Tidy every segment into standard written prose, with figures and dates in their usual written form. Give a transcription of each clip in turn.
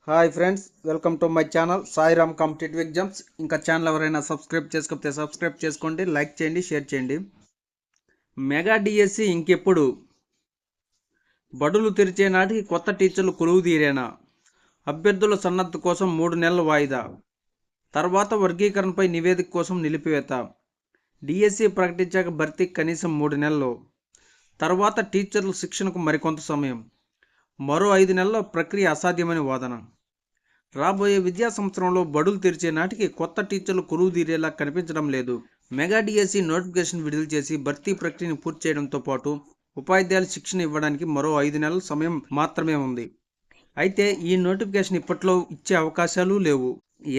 Hi friends, welcome to my channel Sairam competitive exams. ఇంకా channel ఎవరైనా subscribe చేసుకోకపోతే subscribe చేసుకోండి, లైక్ చేయండి, షేర్ చేయండి. మెగా డిఎస్సి ఇంకెప్పుడు? బడులు తెరిచే నాటికి కొత్త టీచర్లు కొలువు తీరేనా? అభ్యర్థుల సన్నద్ధత కోసం 3 నెలల వాయిదా. తర్వాత వర్గీకరణపై నివేదిక కోసం నిలిపివేత. డిఎస్సి ప్రకటించాక భర్తీ కనీసం 3 నెలలు. తర్వాత టీచర్ల శిక్షణకు మరికొంత సమయం. మరో 5 నెలల ప్రక్రియ అసాధ్యమని వాదన. రాబోయే విద్యా సంవత్సరంలో బడులు తెరిచే నాటికి కొత్త టీచర్లు కొలువు తీరేలా కనిపించడం లేదు. మెగా డిఎస్సి నోటిఫికేషన్ విడుదల చేసి భర్తీ ప్రక్రియను పూర్తి చేయడంతో పాటు ఉపాధ్యాయులు శిక్షణ ఇవ్వడానికి మరో 5 నెలల సమయం మాత్రమే ఉంది. అయితే ఈ నోటిఫికేషన్ ఇప్పట్లో ఇచ్చే అవకాశాలు లేవు.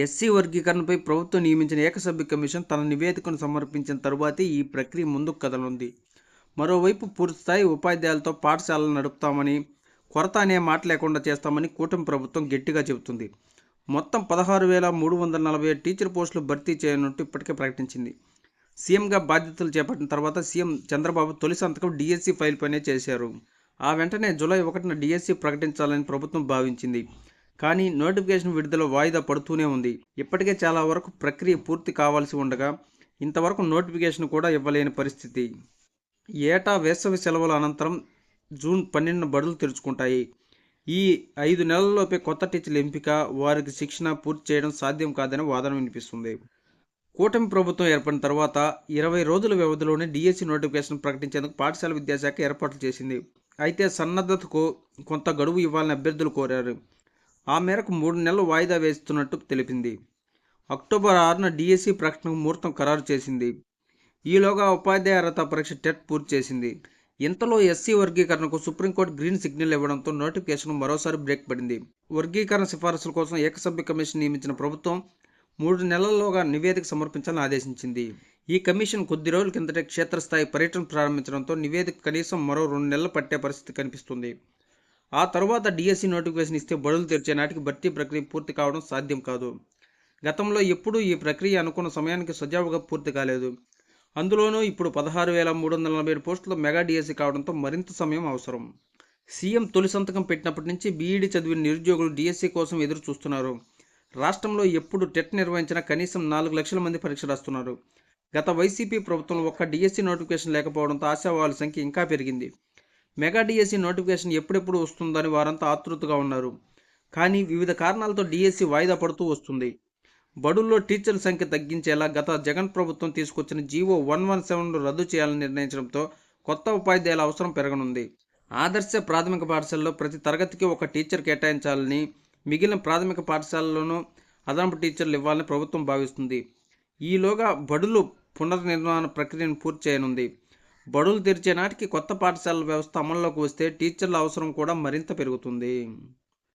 ఎస్సీ వర్గీకరణపై ప్రభుత్వం నియమించిన ఏకసభ్య కమిషన్ తన నివేదికను సమర్పించిన తరువాతే ఈ ప్రక్రియ ముందుకు కదలనుంది. మరోవైపు పూర్తిస్థాయి ఉపాధ్యాయులతో పాఠశాలలు నడుపుతామని, కొరత అనే మాట లేకుండా చేస్తామని కూటమి ప్రభుత్వం గట్టిగా చెబుతుంది. మొత్తం 16,347 టీచర్ పోస్టులు భర్తీ చేయనున్నట్టు ఇప్పటికే ప్రకటించింది. సీఎంగా బాధ్యతలు చేపట్టిన తర్వాత సీఎం చంద్రబాబు తొలి సంతకం డిఎస్సి ఫైల్ పైనే చేశారు. ఆ వెంటనే జూలై 1న డిఎస్సి ప్రకటించాలని ప్రభుత్వం భావించింది. కానీ నోటిఫికేషన్ విడుదల వాయిదా పడుతూనే ఉంది. ఇప్పటికే చాలా వరకు ప్రక్రియ పూర్తి కావాల్సి ఉండగా ఇంతవరకు నోటిఫికేషన్ కూడా ఇవ్వలేని పరిస్థితి. ఏటా వేసవి సెలవుల అనంతరం జూన్ 12న బడులు తెరుచుకుంటాయి. ఈ 5 నెలల్లోపే కొత్త టీచర్ల ఎంపిక, వారికి శిక్షణ పూర్తి చేయడం సాధ్యం కాదని వాదన వినిపిస్తుంది. కూటమి ప్రభుత్వం ఏర్పడిన తర్వాత 20 రోజుల వ్యవధిలోనే డిఎస్సి నోటిఫికేషన్ ప్రకటించేందుకు పాఠశాల విద్యాశాఖ ఏర్పాట్లు చేసింది. అయితే సన్నద్ధతకు కొంత గడువు ఇవ్వాలని అభ్యర్థులు కోరారు. ఆ మేరకు 3 నెలలు వాయిదా వేస్తున్నట్టు తెలిపింది. అక్టోబర్ 6న డిఎస్సి ప్రకటనకు ముహూర్తం ఖరారు చేసింది. ఈలోగా ఉపాధ్యాయ అర్హత పరీక్ష టెట్ పూర్తి చేసింది. ఇంతలో ఎస్సీ వర్గీకరణకు సుప్రీంకోర్టు గ్రీన్ సిగ్నల్ ఇవ్వడంతో నోటిఫికేషన్ మరోసారి బ్రేక్ పడింది. వర్గీకరణ సిఫారసుల కోసం ఏకసభ్య కమిషన్ నియమించిన ప్రభుత్వం 3 నెలల్లోగా నివేదిక సమర్పించాలని ఆదేశించింది. ఈ కమిషన్ కొద్ది రోజుల కిందటే క్షేత్రస్థాయి పర్యటన ప్రారంభించడంతో నివేదిక కనీసం మరో 2 నెలలు పట్టే పరిస్థితి కనిపిస్తుంది. ఆ తర్వాత డిఎస్సి నోటిఫికేషన్ ఇస్తే బడులు తెరిచే నాటికి భర్తీ ప్రక్రియ పూర్తి కావడం సాధ్యం కాదు. గతంలో ఎప్పుడూ ఈ ప్రక్రియ అనుకున్న సమయానికి సజావుగా పూర్తి కాలేదు. అందులోనూ ఇప్పుడు 16,347 పోస్టులు మెగా డిఎస్సి కావడంతో మరింత సమయం అవసరం. సీఎం తొలి సంతకం పెట్టినప్పటి నుంచి బీఈడీ చదివిన నిరుద్యోగులు డిఎస్సి కోసం ఎదురు చూస్తున్నారు. రాష్ట్రంలో ఎప్పుడు టెట్ నిర్వహించినా కనీసం 4 లక్షల మంది పరీక్ష రాస్తున్నారు. గత వైసీపీ ప్రభుత్వంలో ఒక్క డిఎస్సి నోటిఫికేషన్ లేకపోవడంతో ఆశావాహుల సంఖ్య ఇంకా పెరిగింది. మెగా డిఎస్సి నోటిఫికేషన్ ఎప్పుడెప్పుడు వస్తుందని వారంతా ఆతృతగా ఉన్నారు. కానీ వివిధ కారణాలతో డిఎస్సి వాయిదా పడుతూ వస్తుంది. బడుల్లో టీచర్ల సంఖ్య తగ్గించేలా గత జగన్ ప్రభుత్వం తీసుకొచ్చిన జీవో 117ను రద్దు చేయాలని నిర్ణయించడంతో కొత్త ఉపాధ్యాయుల అవసరం పెరగనుంది. ఆదర్శ ప్రాథమిక పాఠశాలలో ప్రతి తరగతికి ఒక టీచర్ కేటాయించాలని, మిగిలిన ప్రాథమిక పాఠశాలలోనూ అదనపు టీచర్లు ఇవ్వాలని ప్రభుత్వం భావిస్తుంది. ఈలోగా బడులు పునర్నిర్మాణ ప్రక్రియను పూర్తి చేయనుంది. బడులు తెరిచే నాటికి కొత్త పాఠశాలల వ్యవస్థ అమల్లోకి వస్తే టీచర్ల అవసరం కూడా మరింత పెరుగుతుంది.